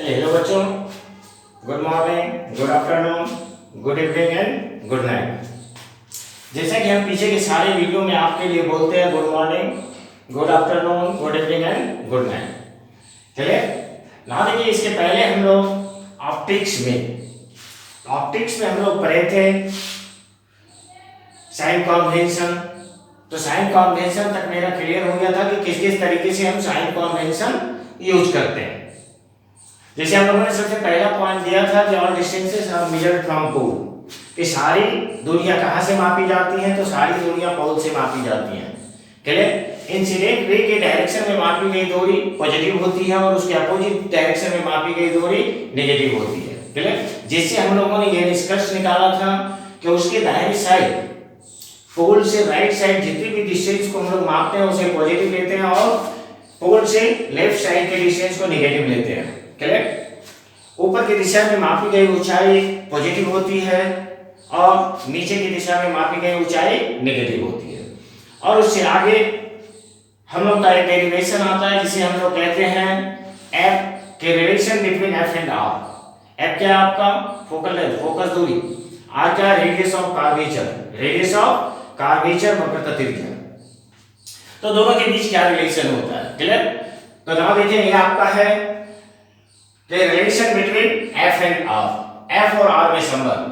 Hello बच्चों, good morning, good afternoon, good evening and good night. जैसा कि हम पीछे के सारे वीडियो में आपके लिए बोलते हैं good morning, good afternoon, good evening and good night. चलिए ना, देखिए इसके पहले हम लोग ऑप्टिक्स में हम लोग पढ़े थे साइन कॉन्वेंशन। तो साइन कॉन्वेंशन तक मेरा क्लियर हो गया था कि किस किस तरीके से हम साइन कॉन्वेंशन यूज करते हैं। जैसे हम लोगों ने सबसे पहला पॉइंट दिया था कि all distances are measured from pole, कि सारी दूरियां कहां से मापी जाती हैं, तो सारी दूरियां पोल से मापी जाती हैं। क्लियर। इंसिडेंट रे के डायरेक्शन में मापी गई दूरी पॉजिटिव होती है और उसके अपोजिट डायरेक्शन में मापी गई दूरी नेगेटिव होती है। क्लियर। जिससे हम लोगों ने यह निष्कर्ष निकाला था कि उसके दाहिनी साइड पोल से राइट साइड जितनी भी डिस्टेंस को हम लोग मापते हैं उसे पॉजिटिव लेते हैं और पोल से लेफ्ट साइड के डिस्टेंस को नेगेटिव लेते हैं। करेक्ट। ऊपर की दिशा में मापी गई ऊंचाई पॉजिटिव होती है और नीचे की दिशा में मापी गई ऊंचाई नेगेटिव होती है। और उससे आगे हम लोग का एक डेरिवेशन आता है जिसे हम लोग कहते हैं एफ के relation between F and R. F क्या है आपका? फोकल लेंथ, फोकस दूरी। आर क्या? Radius of curvature, radius of curvature वक्रता त्रिज्या। तो दोनों के बीच क्या रिलेशन होता है? क्लियर। तो नाउ देखिए ये आपका है relation between F and R, F और आर में संबंध।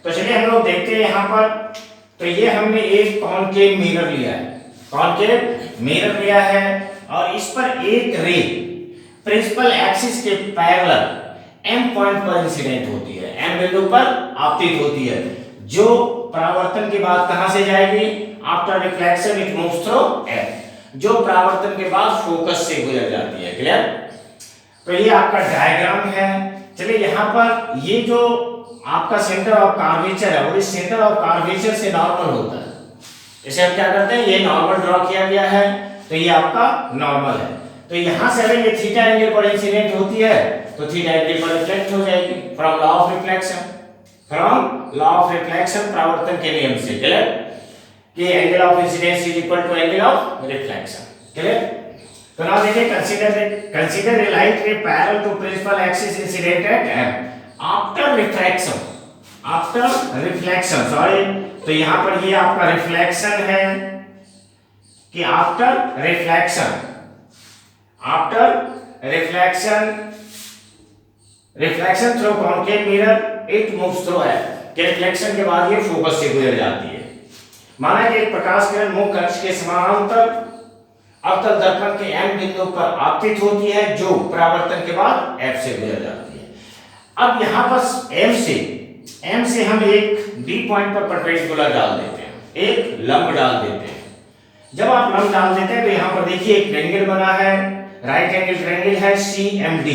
तो चलिए हम लोग देखते हैं यहाँ पर। तो ये हमने एक कॉनकेव मिरर लिया है, कॉनकेव मिरर लिया है और इस पर एक रे प्रिंसिपल एक्सिस के पैरेलल एम पॉइंट पर इंसिडेंट होती है, एम बिंदु पर आपतित होती है, जो परावर्तन के बाद कहां से जाएगी? After reflection it moves through F, जो परावर्तन के बाद फोकस से गुजर जाती है। क्लियर। तो ये आपका डायग्राम है। चलिए यहाँ पर ये जो आपका सेंटर ऑफ कर्वेचर है और इस सेंटर ऑफ कर्वेचर से नॉर्मल होता है। इसे हम क्या करते हैं? ये नॉर्मल ड्रॉ किया गया है, तो ये आपका नॉर्मल है। तो यहाँ से अगर ये थीटा एंगल पर इंसिडेंट होती है तो थीटा एंगल पर रिफ्लेक्ट हो जाएगी from law of reflection, from law of reflection, परावर्तन के नियम से। क्लियर। कि angle of incidence is equal to angle of reflection. Clear. तो now देखिए consider a light ray parallel to principal axis incident at M after reflection sorry। तो यहाँ पर ये आपका रिफ्लेक्शन है कि after reflection through concave mirror it moves through F, के रिफ्लेक्शन के बाद ये फोकस से गुजर जाती है। माना कि एक प्रकाश किरण मुख्य अक्ष के समानांतर अवतल दर्पण के एम बिंदु पर आपतित होती है, जो परावर्तन के बाद एफ से गुजर जाती है। अब यहाँ पर एम से हम एक डी पॉइंट पर परपेंडिकुलर डाल देते हैं, एक लंब डाल देते हैं। जब आप लंब डाल देते हैं तो यहाँ पर देखिए एक ट्रायंगल बना है, राइट एंगल ट्रायंगल है CMD।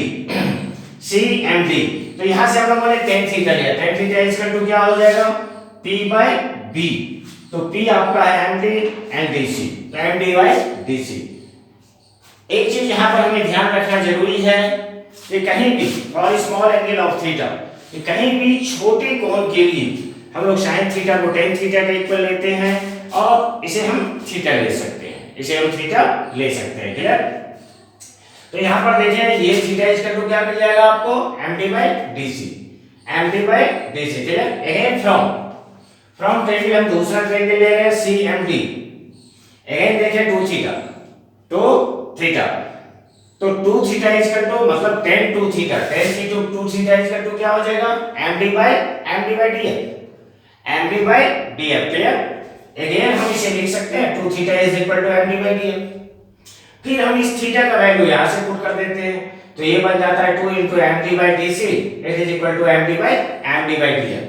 तो यहाँ से हम लोगों ने tan थीटा लिया, tan थीटा इसका टू क्या हो जाएगा? P/B। तो P आपका है MD एंड DC, तो MD/DC। एक चीज यहाँ पर हमें ध्यान रखना जरूरी है कि कहीं भी for small angle of theta, कि कहीं भी छोटे कोण के लिए हम लोग sin थीटा को tan थीटा के इक्वल लेते हैं और इसे हम थीटा ले सकते हैं, क्लियर। तो यहाँ पर देखिए ये थीटा इसका टू क्या मिल जाएगा आपको? MD/DC, clear. Again from triangle हम दूसरा ट्रायंगल ले रहे हैं CMD। अगेन देखिए 2 थीटा, तो 2 थीटा इसका टू मतलब tan 2 थीटा, tan 2 थीटा इसका टू क्या हो जाएगा? MD/DF, clear. अगेन हम इसे लिख सकते हैं 2 theta is equal to MD/DF। फिर हम इस थीटा का वैल्यू यहां से पुट कर देते हैं, तो ये बन जाता है 2 into MD/DC it is equal to MD/DF।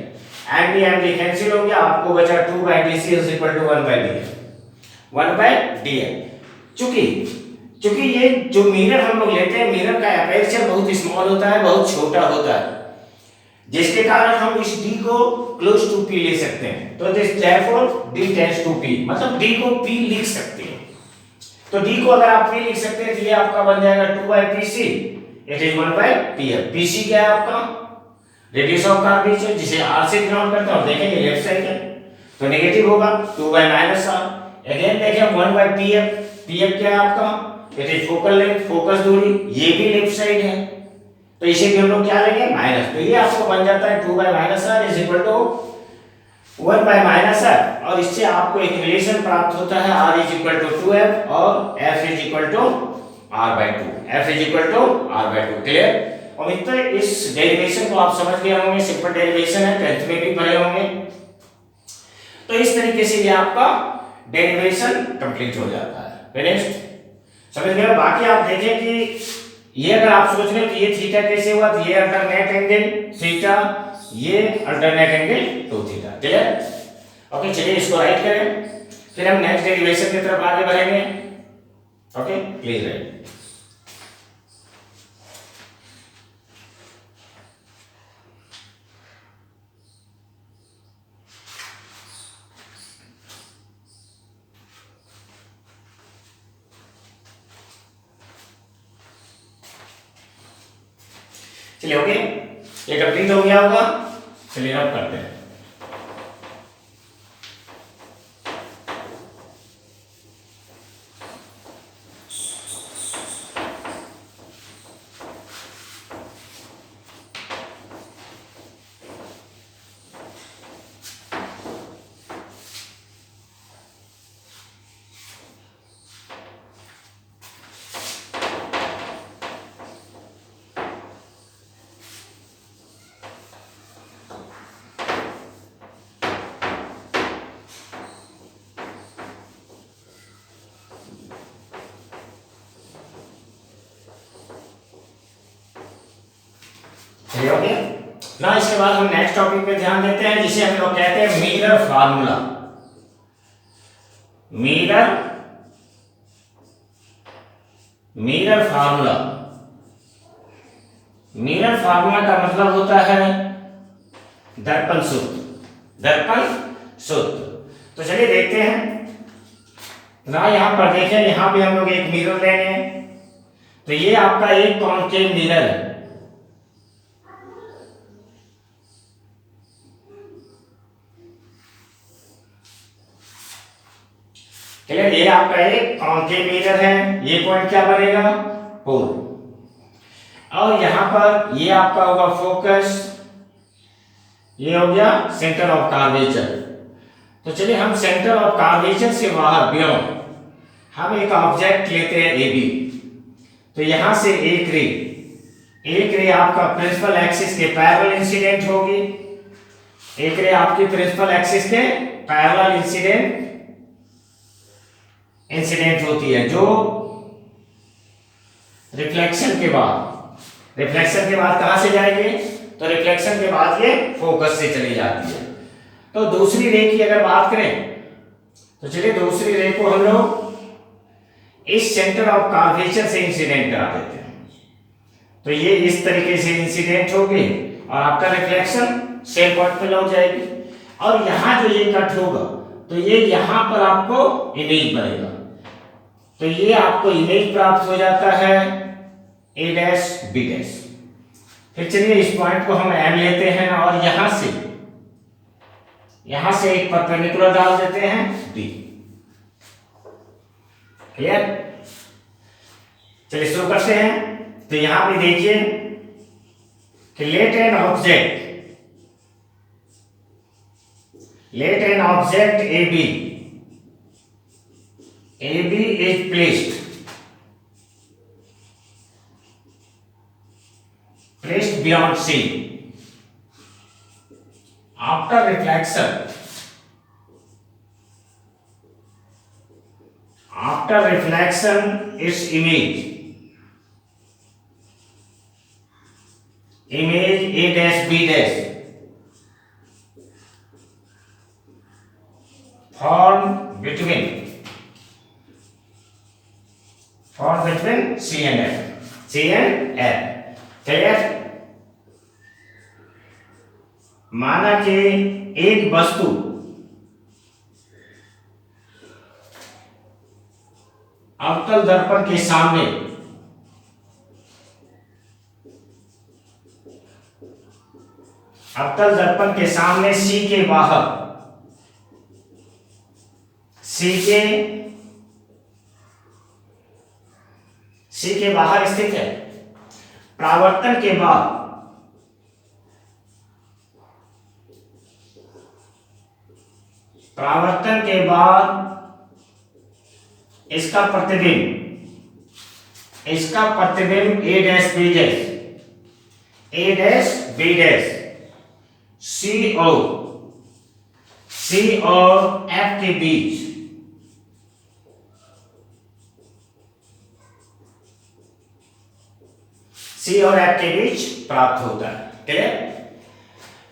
MD cancel हो गया, आपको बचा 2/DC is equal to 1/DF। चूंकि ये जो मिरर हम लोग लेते हैं, मिरर का एपर्चर बहुत स्मॉल होता है, बहुत छोटा होता है, जिसके कारण हम इस D को क्लोज टू P ले सकते हैं। तो this therefore D tends to P, मतलब D को P लिख सकते हैं। तो D को अगर आप P लिख सकते हैं तो ये आपका बन जाएगा 2/PC it is 1/PF। PC क्या है आपका? रेडियस ऑफ कर्वेचर, जिसे R से डिनोट करते हैं और देखें ये लेफ्ट साइड है तो नेगेटिव होगा 2/-R। अगेन देखें 1/PF, PF क्या है आपका? It is focal length, focus दूरी, ये भी लेफ्ट साइड है तो इसे भी हम लोग क्या लेंगे माइनस, तो ये आपको बन जाता है 2 by minus R is equal to 1 by minus R, और इससे आपको एक रिलेशन प्राप्त होता है r is equal to 2f और f is equal to r by 2, f is equal to r by 2। Clear? और मित्रों इस डेरिवेशन को आप समझ गए होंगे, सिंपल डेरिवेशन है, 10th में भी पढ़े होंगे। तो इस तरीके से ये आपका डेरिवेशन कंप्लीट हो जाता है। फिनिश्ड? समझ गए? बाकी आप देखें कि ये अगर आप सोच रहे हो कि ये थीटा कैसे हुआ, तो ये अल्टरनेट एंगल थीटा, ये alternate angle 2 theta. Clear? Okay, चलिए इसको राइट करें, फिर हम नेक्स्ट डेरिवेशन की तरफ आगे बढ़ेंगे। Okay, please right. चलिए ओके, ये कंप्लीट हो गया होगा। चलिए अब करते हैं। चलिए ओके ना, इसके बाद हम नेक्स्ट टॉपिक पे ध्यान देते हैं, जिसे हम लोग कहते हैं mirror formula. Mirror formula, mirror formula का मतलब होता है दर्पण सूत्र, दर्पण सूत्र। तो चलिए देखते हैं ना, यहां पर देखें, यहां पे हम लोग एक मिरर लेंगे, तो ये आपका एक कॉन्केव मिरर है। क्लियर? ये आपका एक कॉन्केव मिरर है, ये पॉइंट क्या बनेगा 4, और यहां पर ये आपका होगा फोकस, ये हो गया सेंटर ऑफ कर्वेचर। तो चलिए हम सेंटर ऑफ कर्वेचर से बाहर बियॉन्ड हम एक ऑब्जेक्ट लेते हैं AB। तो यहां से एक रे आपका प्रिंसिपल एक्सिस के पैरेलल इंसिडेंट होगी, एक रे आपकी प्रिंसिपल एक्सिस के पैरेलल इंसिडेंट होती है, जो रिफ्लेक्शन के बाद कहां से जाएगी, तो रिफ्लेक्शन के बाद ये फोकस से चली जाती है। तो दूसरी रे की अगर बात करें, तो चलिए दूसरी रे को हम लोग इस सेंटर ऑफ कर्वेचर से इंसिडेंट करा देते हैं। तो ये इस तरीके से इंसिडेंट होगी और आपका रिफ्लेक्शन सेम पॉइंट पे लौट जाएगी, और यहां जो ये कट होगा, तो ये यहां पर आपको इमेज बनेगा। तो ये आपको इमेज प्राप्त हो जाता है A डैश B डैश। फिर चलिए इस पॉइंट को हम M लेते हैं, और यहां से एक परपेंडिकुलर डाल देते हैं D। क्लियर? चलिए शुरू करते हैं। तो यहां पे देखिए कि let an object AB is placed beyond C. After reflection, its image A dash B dash form between C and F। Clear? माना कि एक वस्तु अवतल दर्पण के सामने C के बाहर स्थित है। परावर्तन के बाद इसका प्रतिबिंब ए डैश बी डैश सी और एफ के बीच प्राप्त होता है। क्लियर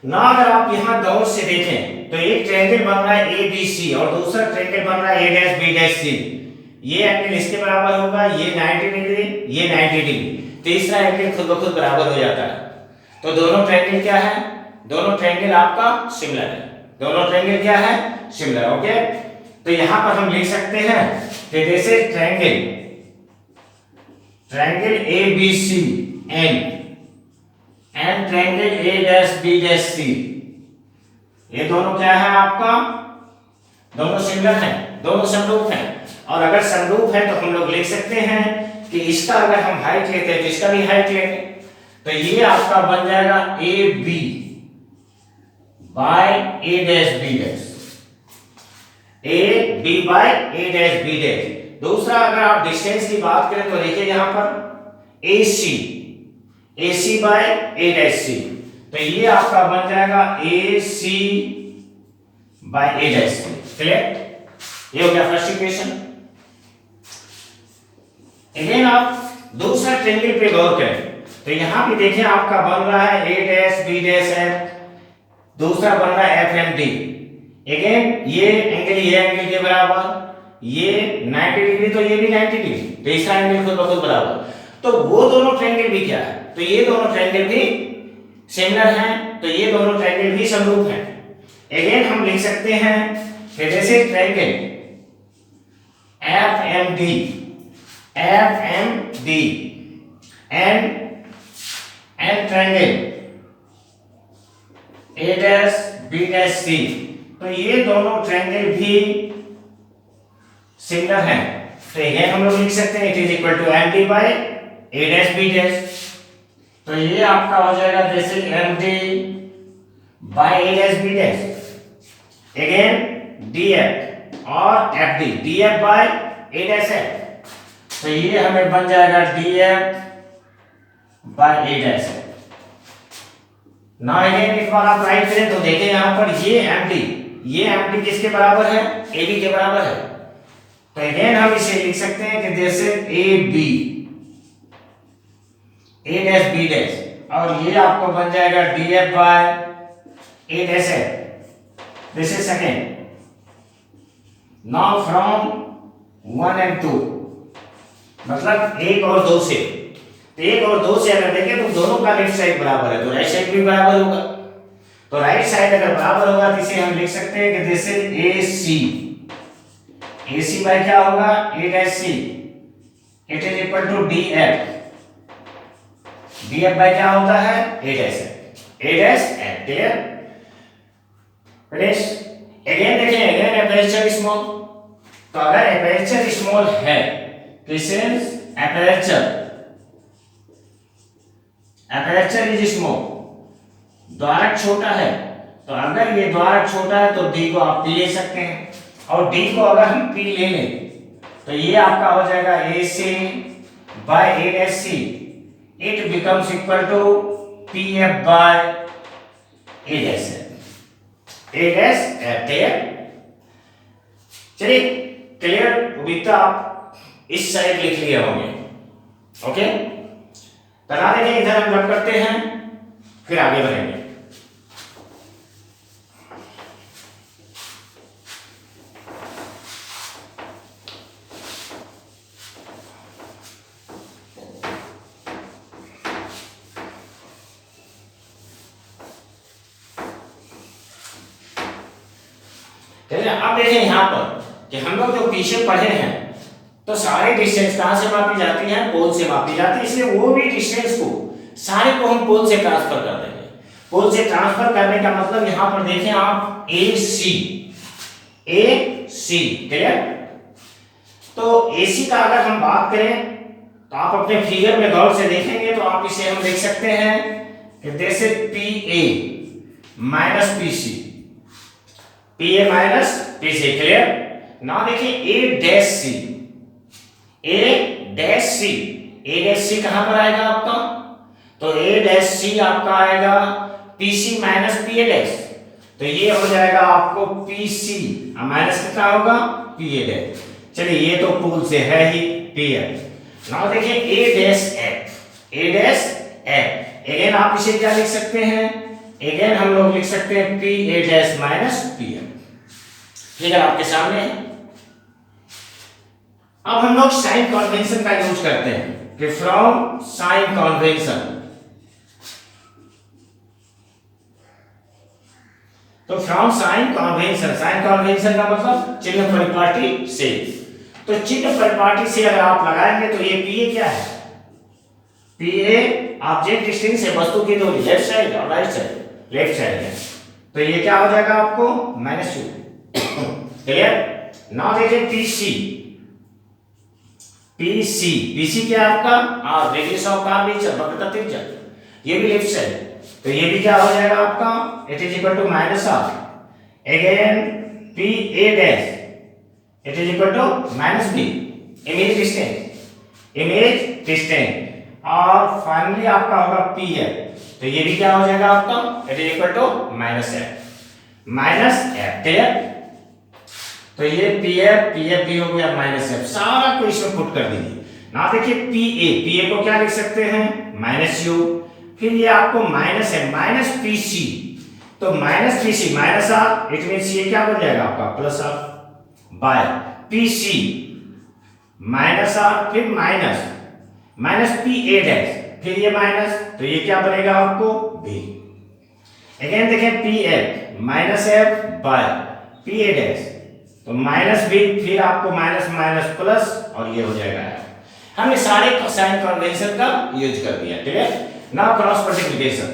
ना? अगर आप यहां गौर से देखें तो एक ट्रायंगल बन रहा है ए बी सी और दूसरा ट्रायंगल बन रहा है A dash B dash C. ये एंगल इसके बराबर होगा, ये 90 डिग्री, ये 90 डिग्री, तीसरा एंगल खुद ब खुद बराबर हो जाता है। तो दोनों ट्रायंगल क्या है? दोनों ट्रायंगल आपका सिमिलर है। दोनों ट्रायंगल क्या है? सिमिलर। ओके, तो यहां पर हम लिख सकते हैं कि जैसे triangle A B C and triangle A dash B dash C, ये दोनों क्या है आपका? दोनों सिमिलर हैं, दोनों समरूप हैं। और अगर समरूप है तो हम लोग लिख सकते हैं कि इसका अगर हम हाइट लेते हैं तो इसका भी हाइट लेंगे, तो ये आपका बन जाएगा A B by A dash B dash, A B by A dash B dash. दूसरा अगर आप डिस्टेंस की बात करें तो देखिए यहां पर ए C by A dash C, तो ये आपका बन जाएगा A C by A dash C. Clear? ये हो गया फर्स्ट इक्वेशन। अगेन आप दूसरा ट्रायंगल पे गौर करें तो यहां भी देखें आपका बन रहा है A dash B dash F, दूसरा बन रहा है एफ एम डी। अगेन ये एंगल के बराबर, ये 90 डिग्री तो ये भी 90 डिग्री, तीसरा एंगल खुद ब खुद बराबर। तो वो दोनों ट्रायंगल भी क्या है? तो ये दोनों ट्रायंगल भी सिमिलर हैं, तो ये दोनों ट्रायंगल भी समरूप हैं। अगेन हम लिख सकते हैं कि जैसे triangle F M D and triangle A dash B dash C, तो ये दोनों ट्रायंगल भी सिमिलर हैं। तो ये हम लोग लिख सकते हैं it is equal to M D by A dash B dash. तो ये आपका हो जाएगा जैसे M D by A dash B dash, again D F और F D F by A dash F, तो ये हमें बन जाएगा D F by A dash F. ना अगेन एक बार आप राइट करें तो देखें यहां पर ये एम डी किसके बराबर है? ए बी के बराबर है। तो अगेन हम इसे लिख सकते हैं कि जैसे A B A dash B dash, और ये आपको बन जाएगा D F by A dash F. This is second. Now from 1 and 2, मतलब 1 और 2 से, तो 1 और 2 से अगर देखें तो दोनों का लेफ्ट साइड बराबर है, तो राइट साइड भी बराबर होगा। तो राइट साइड अगर बराबर होगा तो इसे हम लिख सकते हैं कि जैसे ए सी बाय क्या होगा? A dash C, it is equal to D F by क्या होता है? A dash F. Clear? Finish. Again देखें, अगेन एपर्चर स्मॉल, तो अगर एपर्चर स्मॉल है तो इसे एपर्चर इज स्मॉल, द्वारक छोटा है, तो अगर ये द्वारक छोटा है तो डी को आप पी ले सकते हैं, और डी को अगर हम पी ले लें तो ये आपका हो जाएगा A C by A dash C, it becomes equal to P F by A dash F. चलिए क्लियर? अभी तो आप इस साइड लिख लिए होंगे। ओके, बना देंगे, इधर हम रब करते हैं, फिर आगे बढ़ेंगे। अब देखें यहां पर कि हम लोग जो पीछे पढ़े हैं तो सारे डिस्टेंस कहां से मापी जाती है? पोल से मापी जाती है, इसलिए वो भी डिस्टेंस को सारे को हम पोल से ट्रांसफर कर देंगे। पोल से ट्रांसफर करने का मतलब यहां पर देखें आप ए सी। क्लियर? तो ए सी का अगर हम बात करें तो आप अपने फिगर में गौर से देखेंगे तो आप इसे हम देख सकते हैं कि जैसे P A minus P C, P A minus P C, clear. ना देखिए A dash C, A dash C, A dash C कहां पर आएगा आपका, तो ए डैश सी आपका आएगा P C minus P A dash, तो ये हो जाएगा आपको पी सी माइनस कितना होगा पी ए डैश। चलिए ये तो पूल से है ही पी एफ। नाउ देखिए A dash F, A dash F, again आप इसे क्या लिख सकते हैं, अगेन हम लोग लिख सकते हैं P A dash minus P F. Figure आपके सामने है। अब हम लोग साइन कन्वेंशन का यूज करते हैं कि फ्रॉम साइन कन्वेंशन, तो from sign convention, sign convention का मतलब चिन्ह परिपाटी से, तो चिन्ह परिपाटी से अगर आप लगाएंगे तो ये पी ए क्या है, पी ए ऑब्जेक्ट डिस्टेंस है वस्तु की दूरी, लेफ्ट साइड और राइट साइड, लेफ्ट साइड है, तो ये क्या हो जाएगा आपको माइनस यू, क्लियर। नाउ देखिए P C, P C, P C क्या है आपका आर, रेडियस ऑफ कर्वेचर, वक्रता त्रिज्या, ये भी लेफ्ट साइड, तो ये भी क्या हो जाएगा आपका it is equal to minus of, again P A dash it is equal to minus B, image distance, image distance, और फाइनली आपका होगा पी एफ, तो ये भी क्या हो जाएगा आपका it is equal to minus F, minus F, clear. तो ये पी एफ भी हो गया माइनस एफ, सारा को इसमें पुट कर दीजिए। ना देखिए पी ए को क्या लिख सकते हैं माइनस यू, फिर ये आपको माइनस है माइनस पी सी, तो minus P C minus R, it means ये क्या बन जाएगा आपका plus R, by P C minus R, फिर minus minus P A dash, फिर ये माइनस, तो ये क्या बनेगा आपको बी। अगेन देखें P F minus F by P A dash, तो माइनस बी, फिर आपको माइनस माइनस प्लस, और ये हो जाएगा एफ। हमने सारे साइन कन्वेंशन का यूज कर दिया, ठीक है। नाउ क्रॉस मल्टीप्लिकेशन,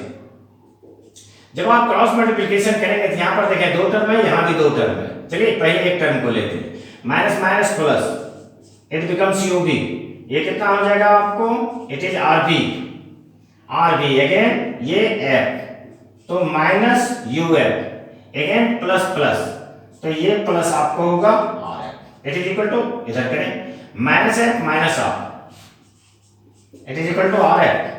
जब आप क्रॉस मल्टीप्लिकेशन करेंगे तो यहां पर देखें दो टर्म है, यहां भी दो टर्म है, चलिए पहले एक टर्म को लेते हैं, minus minus plus, it becomes U B, ये कितना हो जाएगा आपको it is R B, R B, again ये एफ, तो minus U F, again plus plus, तो ये प्लस आपको होगा R F, it is equal to, इधर करें minus F minus R, it is equal to R F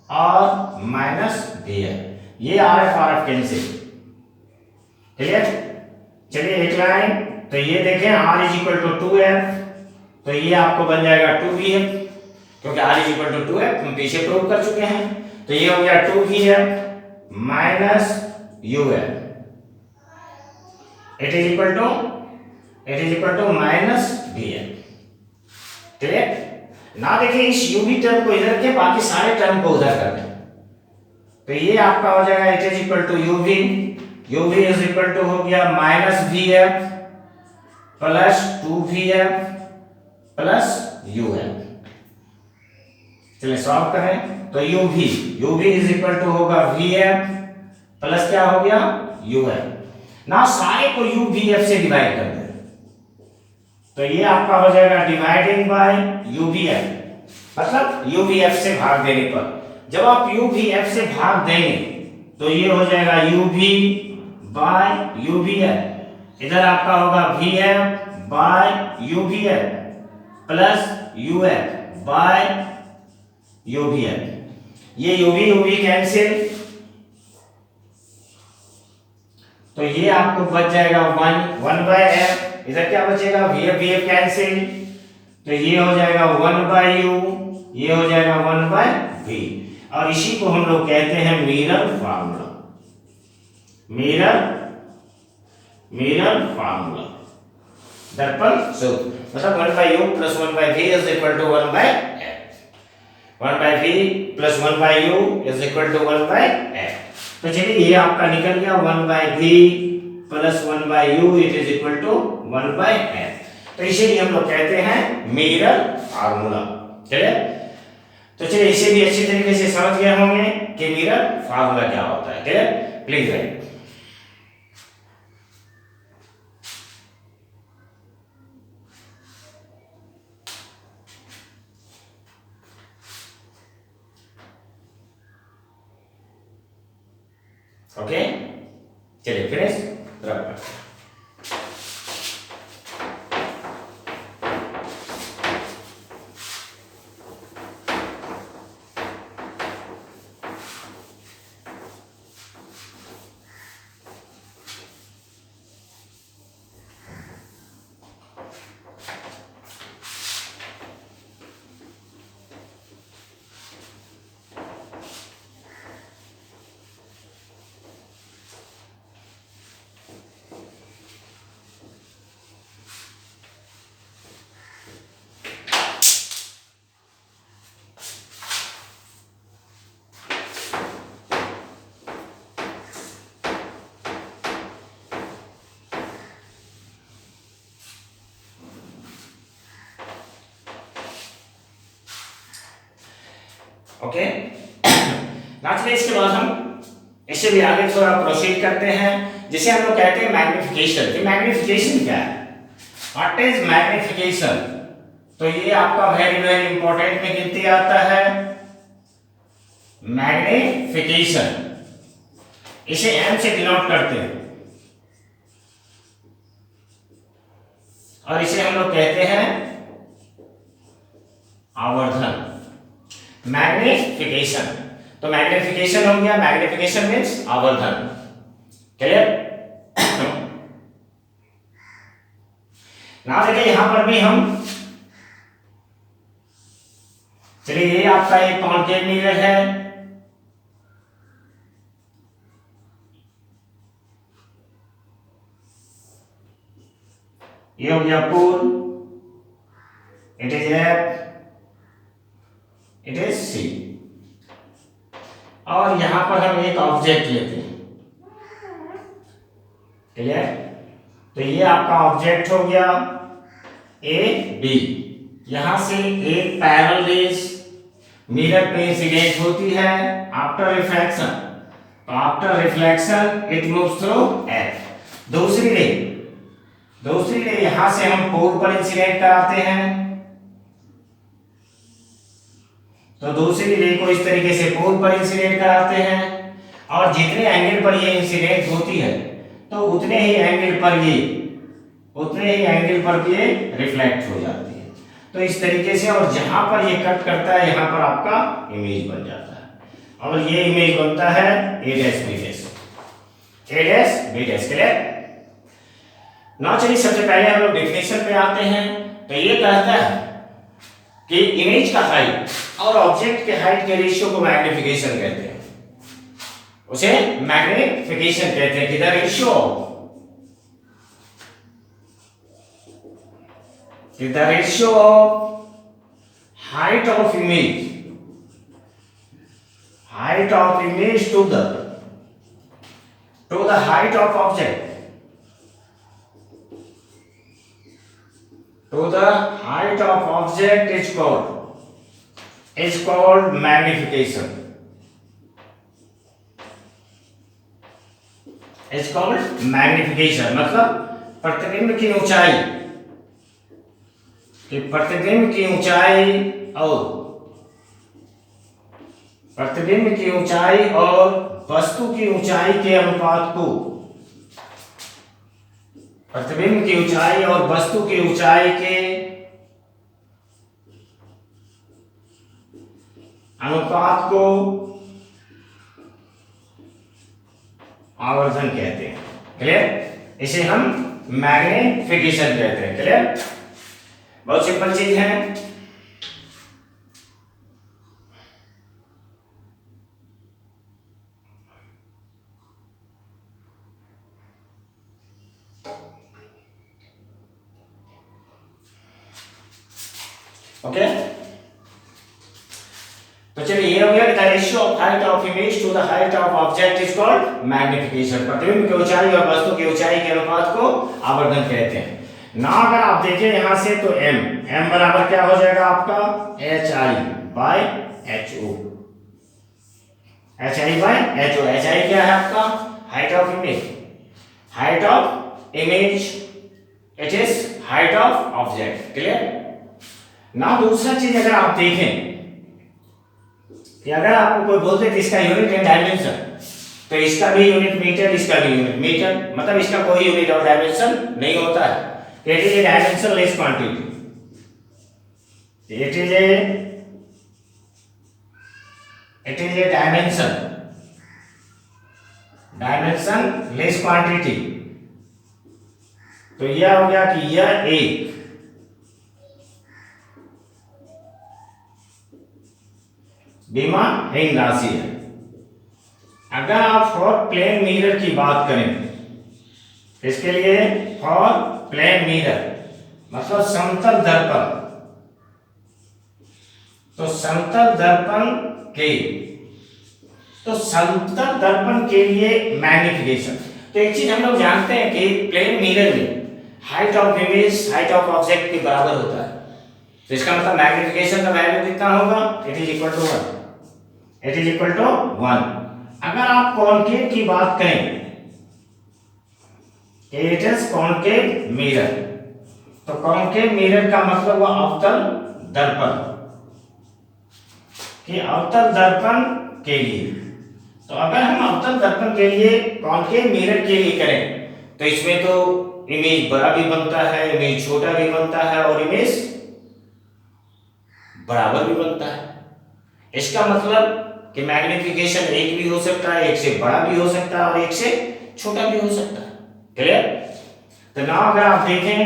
और minus B F, ये आर एफ कैंसिल, क्लियर। चलिए एक लाइन, तो ये देखें are is equal to 2f, तो ये आपको बन जाएगा 2vf, क्योंकि r is equal to 2f हम पीछे प्रूव कर चुके हैं, तो ये हो गया 2vf minus uf, it is equal to minus vf, clear. ना देखिए इस uv टर्म को इधर के बाकी सारे टर्म को उधर कर दें, तो ये आपका हो जाएगा it is equal to uv is equal to हो गया minus vf plus 2vf plus uf। चलिए सॉल्व करें, तो uv इज इक्वल टू होगा vf प्लस क्या हो गया uf, ना सारे को uvf से डिवाइड कर दें, तो ये आपका हो जाएगा डिवाइडिंग बाय uvf, मतलब uvf से भाग देने पर, जब आप uvf से भाग देंगे तो ये हो जाएगा uv बाय uvf, इधर आपका होगा vf by uvf plus uf by uvf, ये uv कैंसिल, तो ये आपको बच जाएगा 1 बाय f, इधर क्या बचेगा vf कैंसिल, तो ये हो जाएगा 1 बाय u, ये हो जाएगा 1 बाय v, और इसी को हम लोग कहते हैं मिरर फार्मूला, मिरर फार्मूला, दर्पण सूत्र, मतलब 1 by u plus 1 by v is equal to 1 by f, 1 by v plus 1 by u is equal to 1 by f। तो चलिए ये आपका निकल गया 1 by v plus 1 by u it is equal to 1 by f, तो इसीलिए हम लोग कहते हैं मिरर फार्मूला, चलिए। तो चलिए इसे भी अच्छी तरीके से समझ गए होंगे कि मिरर फार्मूला क्या होता है, चलिए प्लीज राइट। ओके, चलिए फिनिश, रब करते हैं। ओके, चलिए इसके बाद हम इससे भी आगे थोड़ा प्रोसीड करते हैं, जिसे हम लोग कहते हैं मैग्निफिकेशन। मैग्निफिकेशन क्या है? What is magnification? तो ये आपका वेरी वेरी इंपॉर्टेंट में गिनती आता है मैग्निफिकेशन। इसे एम से डिनोट करते हैं और इसे हम लोग कहते हैं आवर्धन, मैग्निफिकेशन। तो मैग्निफिकेशन हो गया, मैग्निफिकेशन मीन्स आवर्धन। क्लियर? ना देखिए यहां पर भी हम, चलिए ये आपका एक कॉन्केव मिरर है, ये हो गया pole, it is F, it is C. और यहां पर हम एक ऑब्जेक्ट लेते हैं। क्लियर? तो ये आपका ऑब्जेक्ट हो गया ए बी। यहां से एक पैरेलल रेज मिरर पे इंसिडेंट होती है आफ्टर रिफ्लेक्शन। तो after reflection it moves through F. दूसरी रे यहां से हम पोल पर इंसिडेंट कराते हैं। तो दूसरी रे को इस तरीके से पोल पर इंसिडेंट कराते हैं और जितने एंगल पर ये इंसिडेंट होती है तो उतने ही एंगल पर ये रिफ्लेक्ट हो जाती है। तो इस तरीके से, और जहां पर ये कट करता है यहां पर आपका इमेज बन जाता है और ये इमेज बनता है A dash B dash, A dash B dash. Clear? ना चलिए सबसे पहले हम लोग डेफिनेशन पे आते हैं। तो ये कहता है कि इमेज का हाइट और ऑब्जेक्ट के हाइट के रेशियो को मैग्निफिकेशन कहते हैं, उसे मैग्निफिकेशन कहते हैं कि the ratio of height of image to the height of object, to the height of object is called magnification. Is called magnification। मतलब प्रतिबिंब की ऊंचाई, और वस्तु की ऊंचाई के अनुपात को, प्रतिबिंब की ऊंचाई और वस्तु की ऊंचाई के अनुपात को आवर्धन कहते हैं। क्लियर? इसे हम मैग्निफिकेशन कहते हैं। क्लियर? बहुत सिंपल चीज है। ओके, तो चलिए ये हो गया कि the ratio of height of image to the height of object is called magnification. प्रतिबिंब की ऊंचाई और वस्तु की ऊंचाई के अनुपात को आवर्धन कहते हैं। ना अगर आप देखें यहां से तो m बराबर क्या हो जाएगा आपका hi by ho। hi by ho, hi क्या है आपका? Height of image, it is height of object. Clear? ना दूसरा चीज अगर आप देखें कि अगर आपको कोई बोलते कि इसका यूनिट है डायमेंशन, तो इसका भी यूनिट मीटर, इसका भी यूनिट मीटर, मतलब इसका कोई यूनिट और डायमेंशन नहीं होता है। It is a dimensionless quantity, it is a dimensionless quantity. तो यह हो गया कि यह एक विमाहीन राशि है। अगर आप फॉर प्लेन मिरर की बात करें, इसके लिए फॉर प्लेन मिरर मतलब समतल दर्पण, तो समतल दर्पण के लिए मैग्निफिकेशन। तो एक चीज हम लोग जानते हैं कि प्लेन मिरर में height of image height of object के बराबर होता है। तो इसका मतलब मैग्निफिकेशन का वैल्यू कितना होगा? It is equal to 1, it is equal to 1। अगर आप कॉनकेव की बात करें, इट इज कॉनकेव मिरर, तो कॉनकेव मिरर का मतलब हुआ अवतल दर्पण, कि अवतल दर्पण के लिए। तो अगर हम अवतल दर्पण के लिए कॉनकेव मिरर के लिए करें तो इसमें तो इमेज बड़ा भी बनता है, इमेज छोटा भी बनता है और इमेज बराबर भी बनता है। इसका मतलब कि मैग्निफिकेशन एक भी हो सकता है, एक से बड़ा भी हो सकता है और एक से छोटा भी हो सकता है। क्लियर? तो नाउ अगर आप देखें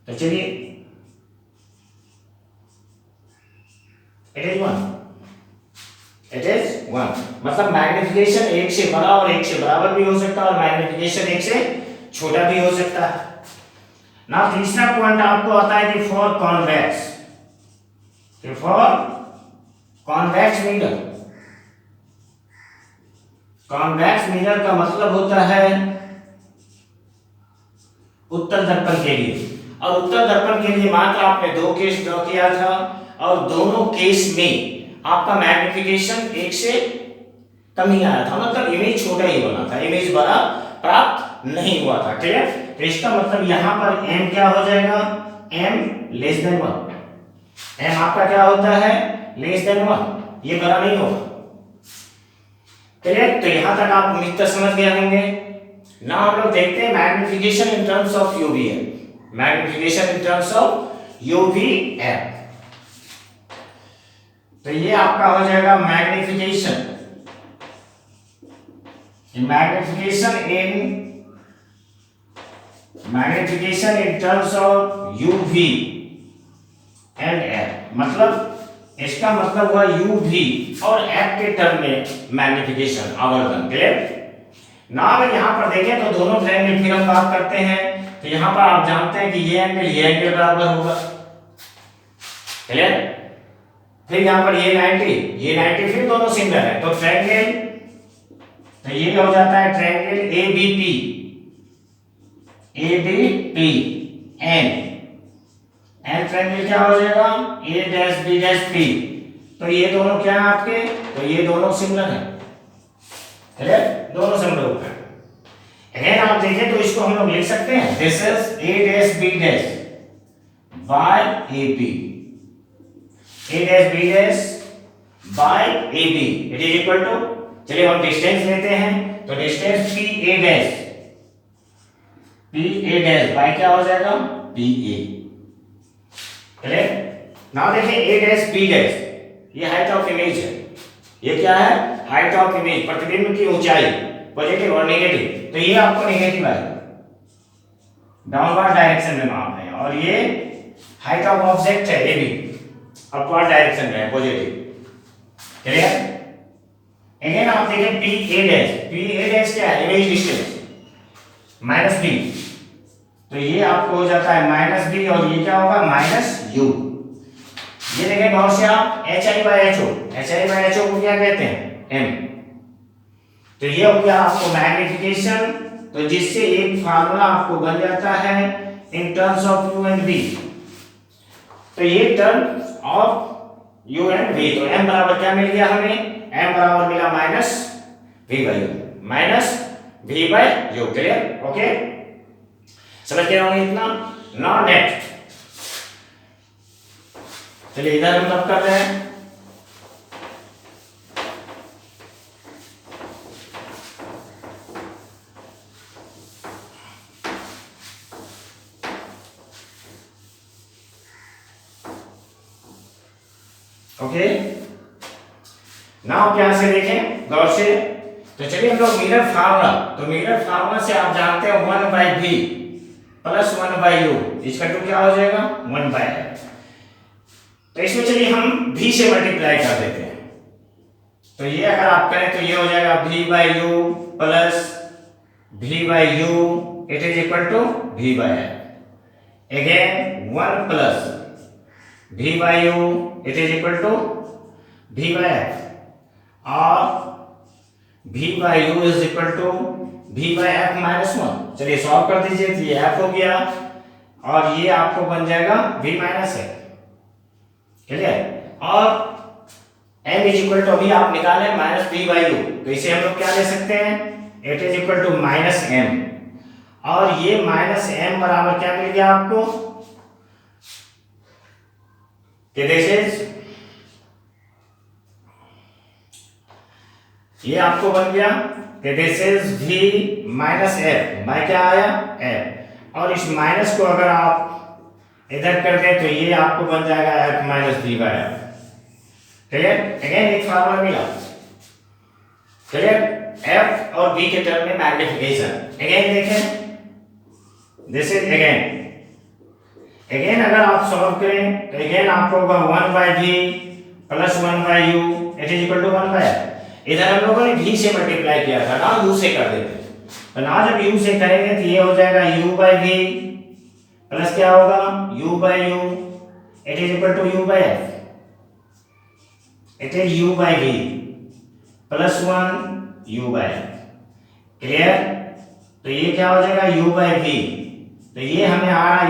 तो चलिए, इट इज 1, इट इज 1 मतलब मैग्निफिकेशन एक से बड़ा और एक से बराबर भी हो सकता है और मैग्निफिकेशन एक से छोटा भी हो सकता है। ना तीसरा पॉइंट आपको आता है कि for convex, mirror, convex mirror का मतलब होता है उत्तल दर्पण के लिए। और उत्तल दर्पण के लिए मात्र आपने दो केस ड्रॉ किया था और दोनों केस में आपका मैग्निफिकेशन एक से कम ही आया था, मतलब इमेज छोटा ही बना था, इमेज बड़ा प्राप्त नहीं हुआ था। क्लियर? तो इसका मतलब यहां पर m क्या हो जाएगा? m less than 1। m आपका क्या होता है? लेस देन 1, ये बड़ा नहीं होगा। क्लियर? तो यहां तक आप उम्मीद तक समझ गए होंगे। ना हम लोग देखते हैं magnification in terms of UVF, magnification in terms of UVF. तो ये आपका हो जाएगा magnification in terms of UV and F, मतलब इसका मतलब हुआ UV और F के टर्म में मैग्निफिकेशन आवर्धन। क्लियर? ना अगर यहाँ पर देखें तो दोनों ट्रायंगल फिर हम बात करते हैं, तो यहाँ पर आप जानते हैं कि ये एंगल बराबर होगा। क्लियर? फिर यहाँ पर ये 90 फिर दोनों सिमिलर है, तो ट्रायंगल, तो ये हो जाता है ट्रायंगल ABP एन ट्रायंगल क्या हो जाएगा? A', B', तो ये दोनों क्या है आपके? तो ये दोनों सिमिलर है। क्लियर? दोनों समरूप है। अगर आप देखें तो इसको हम लोग लिख सकते हैं, this is A', B' by AB, A', B' by AB, it is equal to, चलिए हम डिस्टेंस लेते हैं, तो डिस्टेंस PA' बाय क्या हो जाएगा? PA। क्लियर? नाउ देखिए A', B', ये हाइट ऑफ इमेज है, ये क्या है? हाइट ऑफ इमेज, प्रतिबिंब की ऊंचाई, पॉजिटिव और नेगेटिव। तो ये आपको नेगेटिव आएगा, डाउनवर्ड डायरेक्शन में माप है, और ये हाइट ऑफ ऑब्जेक्ट है, ये भी अपवर्ड डायरेक्शन में है, पॉजिटिव। क्लियर? अगेन आप देखें PA' क्या है? इमेज डिस्टेंस -b, तो ये आपको हो जाता है -b और ये क्या होगा? -u। ये देखें गौर से आप HI/HO को क्या कहते हैं? m। तो ये हो गया आपको मैग्निफिकेशन, तो जिससे एक फार्मूला आपको बन जाता है इन terms of u and v। तो ये terms of u and v, तो m बराबर क्या मिल गया हमें? m बराबर मिला -v/u। क्लियर? ओके, समझ गए होंगे इतना। नाउ नेक्स्ट, चलिए इधर हम तब कर रहे हैं, ओके, नाउ यहाँ से देखें गौर से, तो चलिए हम लोग मिरर फार्मूला, तो मिरर फार्मूला से आप जानते हैं 1/v प्लस 1/u, इसका टू क्या हो जाएगा 1/f। तो इसमें चलिए हम v से मल्टीप्लाई कर देते हैं, तो ये अगर आप करें तो ये हो जाएगा v/u plus v/u it is equal to v/f। Again 1 plus v/u it is equal to v/f, और v/u is equal to v/f minus 1। चलिए सॉल्व कर दीजिए, तो ये f हो गया और ये आपको बन जाएगा v माइनस f, क्लियर। और m इज इक्वल टू अभी आप निकालें माइनस v/u, तो इसे हम लोग क्या ले सकते हैं, it is equal to minus m, और ये माइनस m बराबर क्या मिल गया आपको, कि दिस इज, ये आपको बन गया कि this is v minus f, by क्या आया f, और इस माइनस को अगर आप इधर कर दें तो ये आपको बन जाएगा f minus v/f, clear. Again एक फार्मूला मिला, क्लियर, f और v के टर्म में मैग्निफिकेशन। अगेन देखें, दिस इज अगेन अगर आप सॉल्व करें तो अगेन आपको होगा 1/v plus 1/u it is equal to 1/f। इधर हम लोगों ने v से मल्टीप्लाई किया था ना, u से कर देते, तो ना जब u से करेंगे तो ये हो जाएगा u/v प्लस क्या होगा u/u it is equal to u/f, it is u/v plus 1 u/f, clear. तो ये क्या हो जाएगा u/v, तो ये हमें आ रहा है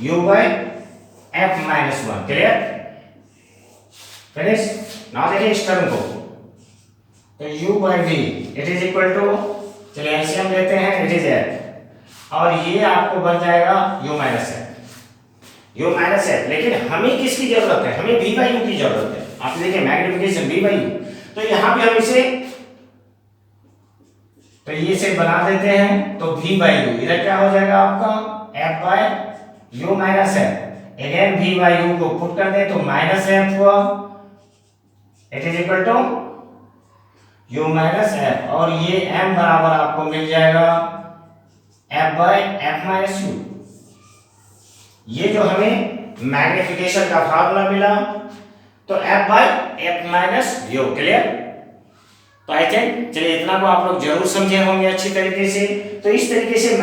u/f माइनस 1, क्लियर, फिनिश। ना देखिए इस टर्म को, तो u/v it is equal to, चलिए एलसीएम लेते हैं, इट इज f, और ये आपको बन जाएगा u माइनस f। लेकिन हमें किसकी जरूरत है, हमें v/u की जरूरत है। आप देखिए मैग्निफिकेशन v/u, तो यहां भी हम इसे, तो ये से बना देते हैं, तो v/u इधर क्या हो जाएगा आपका f/u minus f। Again v/u को पुट कर दें तो माइनस f हुआ, it is equal to u minus f, और ये m बराबर आपको मिल जाएगा f/f माइनस u। ये जो हमें मैग्निफिकेशन का फार्मूला मिला, तो f/f माइनस u, क्लियर। तो आई थिंक चलिए इतना को आप लोग जरूर समझे होंगे अच्छी तरीके से। तो इस तरीके से